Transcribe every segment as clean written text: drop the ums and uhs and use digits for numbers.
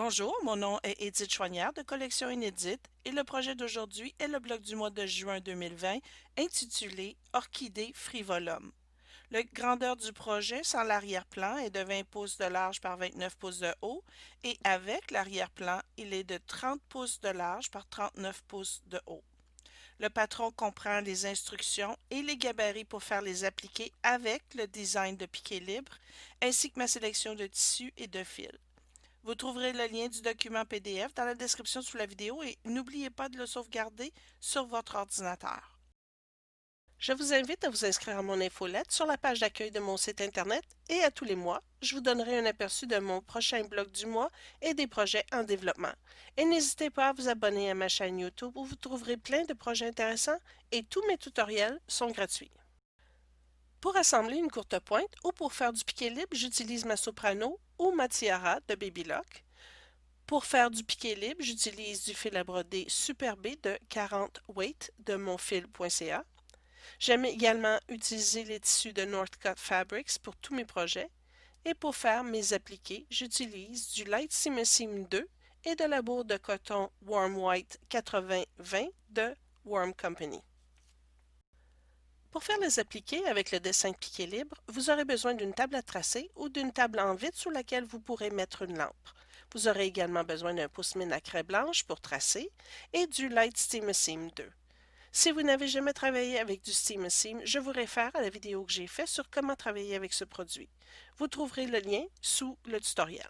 Bonjour, mon nom est Édith Choignard de Collection Inédite et le projet d'aujourd'hui est le bloc du mois de juin 2020 intitulé Orchidée frivolum. La grandeur du projet sans l'arrière-plan est de 20 pouces de large par 29 pouces de haut et avec l'arrière-plan, il est de 30 pouces de large par 39 pouces de haut. Le patron comprend les instructions et les gabarits pour faire les appliquer avec le design de piqué libre ainsi que ma sélection de tissus et de fils. Vous trouverez le lien du document PDF dans la description sous la vidéo et n'oubliez pas de le sauvegarder sur votre ordinateur. Je vous invite à vous inscrire à mon infolette sur la page d'accueil de mon site Internet et à tous les mois, je vous donnerai un aperçu de mon prochain blog du mois et des projets en développement. Et n'hésitez pas à vous abonner à ma chaîne YouTube où vous trouverez plein de projets intéressants et tous mes tutoriels sont gratuits. Pour assembler une courte pointe ou pour faire du piqué libre, j'utilise ma soprano ou ma tiara de Babylock. Pour faire du piqué libre, j'utilise du fil à broder Super B de 40 weight de monfil.ca. J'aime également utiliser les tissus de Northcutt Fabrics pour tous mes projets. Et pour faire mes appliqués, j'utilise du Light Seam Seam 2 et de la bourre de coton Warm White 80-20 de Warm Company. Pour faire les appliqués avec le dessin de piqué libre, vous aurez besoin d'une table à tracer ou d'une table en vide sous laquelle vous pourrez mettre une lampe. Vous aurez également besoin d'un pouce-mine à craie blanche pour tracer et du Light Steam Seam 2. Si vous n'avez jamais travaillé avec du Steam Seam, je vous réfère à la vidéo que j'ai faite sur comment travailler avec ce produit. Vous trouverez le lien sous le tutoriel.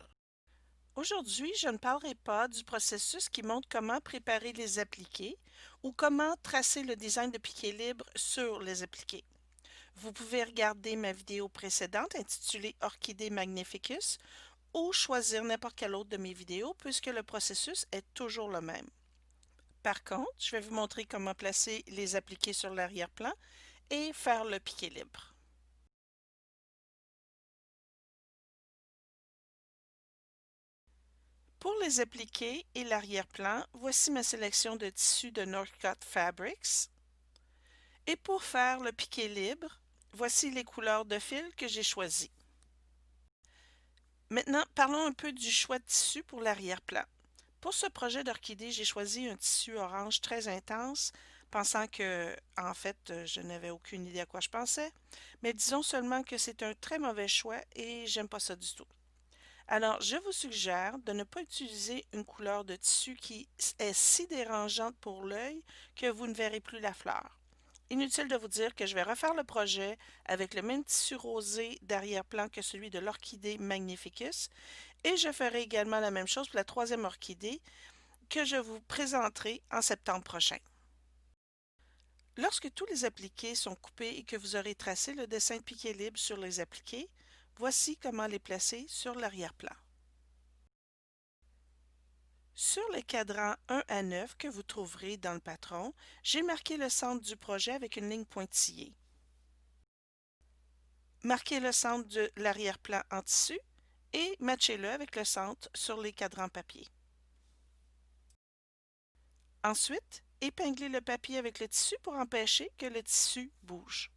Aujourd'hui, je ne parlerai pas du processus qui montre comment préparer les appliqués ou comment tracer le design de piqué libre sur les appliqués. Vous pouvez regarder ma vidéo précédente intitulée Orchidée Magnificus ou choisir n'importe quelle autre de mes vidéos puisque le processus est toujours le même. Par contre, je vais vous montrer comment placer les appliqués sur l'arrière-plan et faire le piqué libre. Pour les appliqués et l'arrière-plan, voici ma sélection de tissus de Northcutt Fabrics. Et pour faire le piqué libre, voici les couleurs de fil que j'ai choisies. Maintenant, parlons un peu du choix de tissu pour l'arrière-plan. Pour ce projet d'orchidée, j'ai choisi un tissu orange très intense, pensant que, en fait, je n'avais aucune idée à quoi je pensais. Mais disons seulement que c'est un très mauvais choix et j'aime pas ça du tout. Alors, je vous suggère de ne pas utiliser une couleur de tissu qui est si dérangeante pour l'œil que vous ne verrez plus la fleur. Inutile de vous dire que je vais refaire le projet avec le même tissu rosé d'arrière-plan que celui de l'orchidée Magnificus et je ferai également la même chose pour la troisième orchidée que je vous présenterai en septembre prochain. Lorsque tous les appliqués sont coupés et que vous aurez tracé le dessin de piqué libre sur les appliqués, voici comment les placer sur l'arrière-plan. Sur les cadrans 1 à 9 que vous trouverez dans le patron, j'ai marqué le centre du projet avec une ligne pointillée. Marquez le centre de l'arrière-plan en tissu et matchez-le avec le centre sur les cadrans papier. Ensuite, épinglez le papier avec le tissu pour empêcher que le tissu bouge.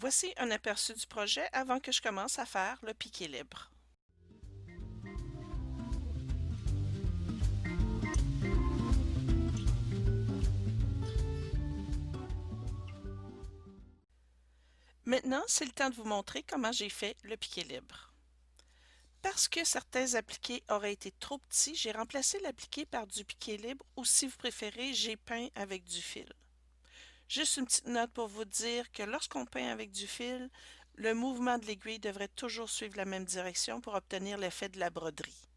Voici un aperçu du projet avant que je commence à faire le piqué libre. Maintenant, c'est le temps de vous montrer comment j'ai fait le piqué libre. Parce que certains appliqués auraient été trop petits, j'ai remplacé l'appliqué par du piqué libre ou si vous préférez, j'ai peint avec du fil. Juste une petite note pour vous dire que lorsqu'on peint avec du fil, le mouvement de l'aiguille devrait toujours suivre la même direction pour obtenir l'effet de la broderie.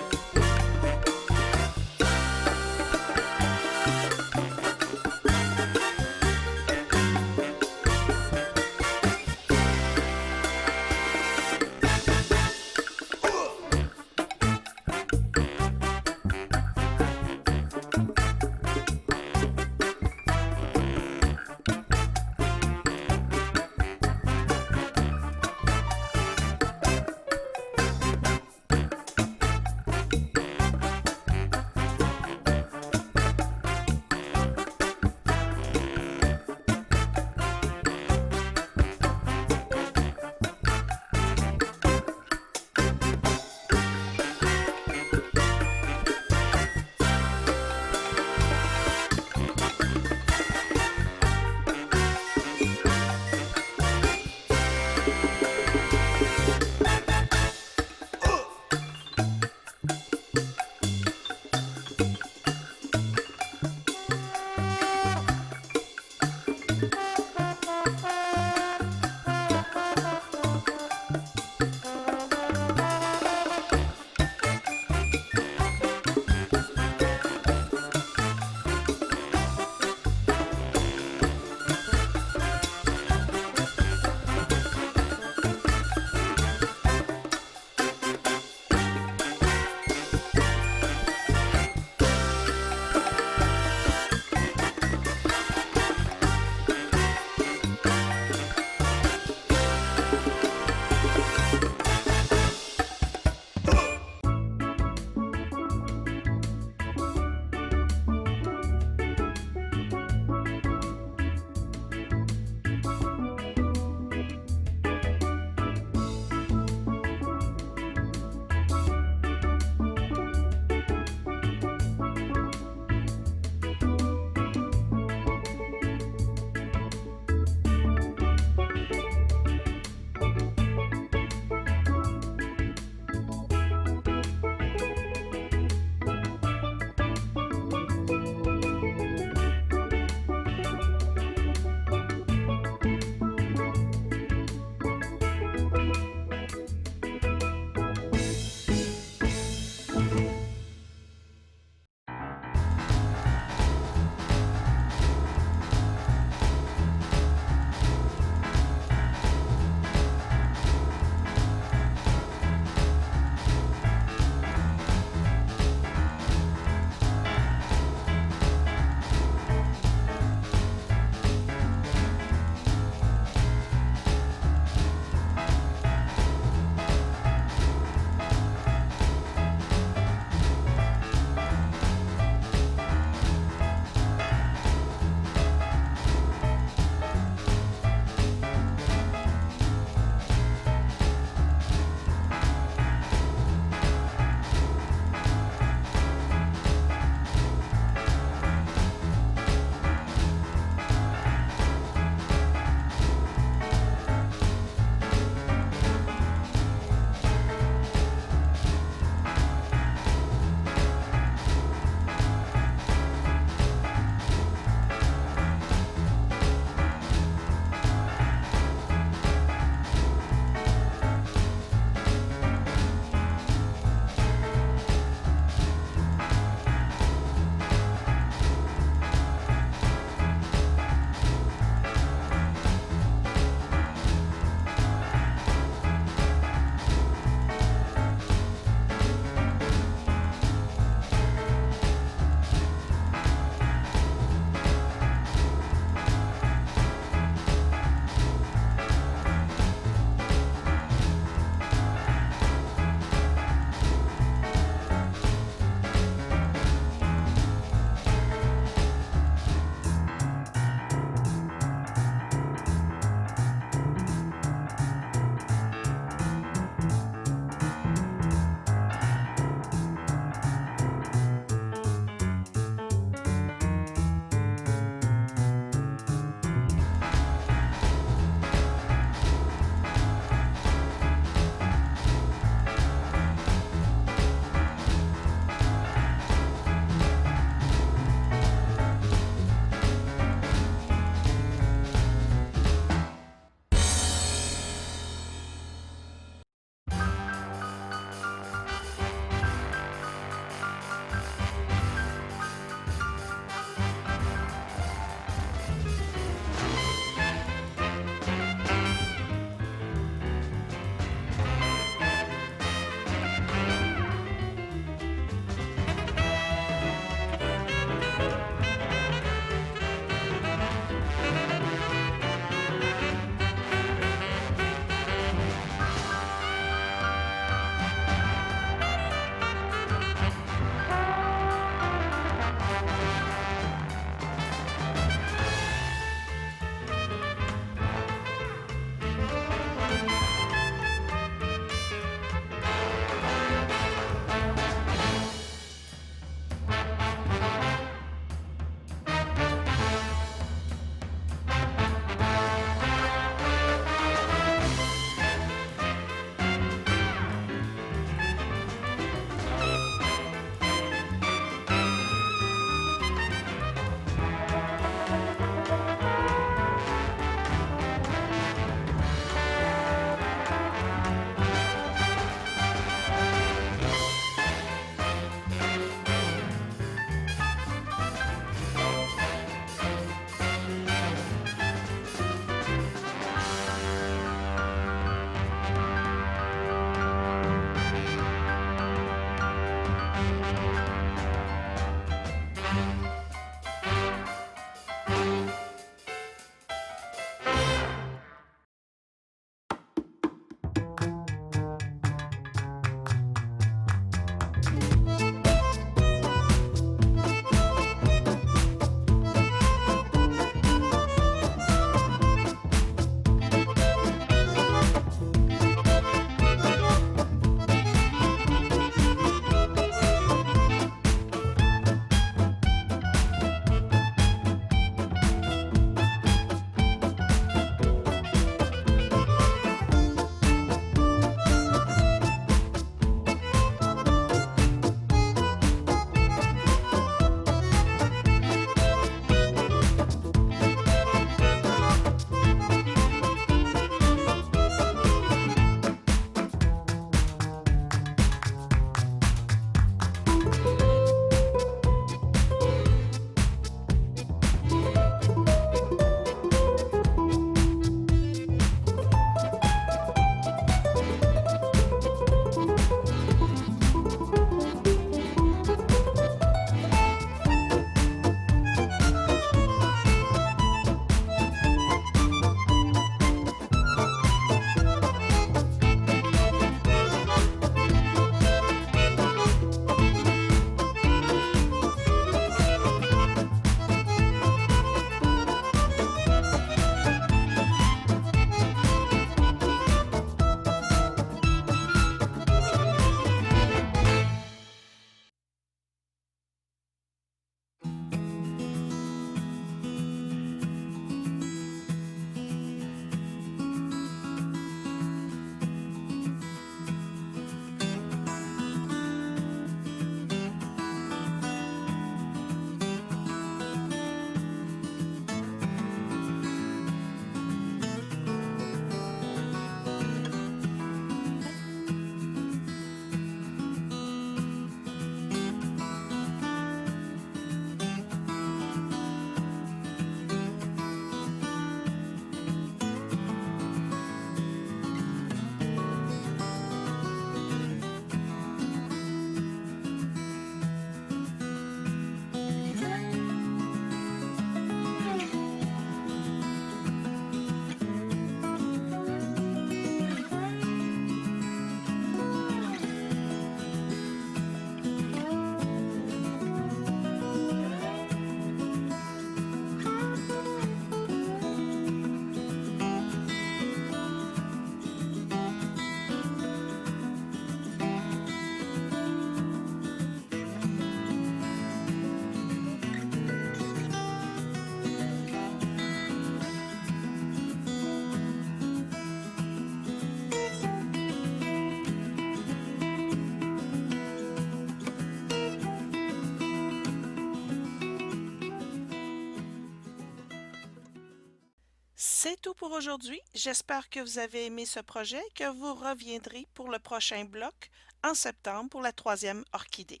C'est tout pour aujourd'hui. J'espère que vous avez aimé ce projet et que vous reviendrez pour le prochain bloc en septembre pour la troisième orchidée.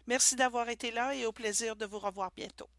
Merci d'avoir été là et au plaisir de vous revoir bientôt.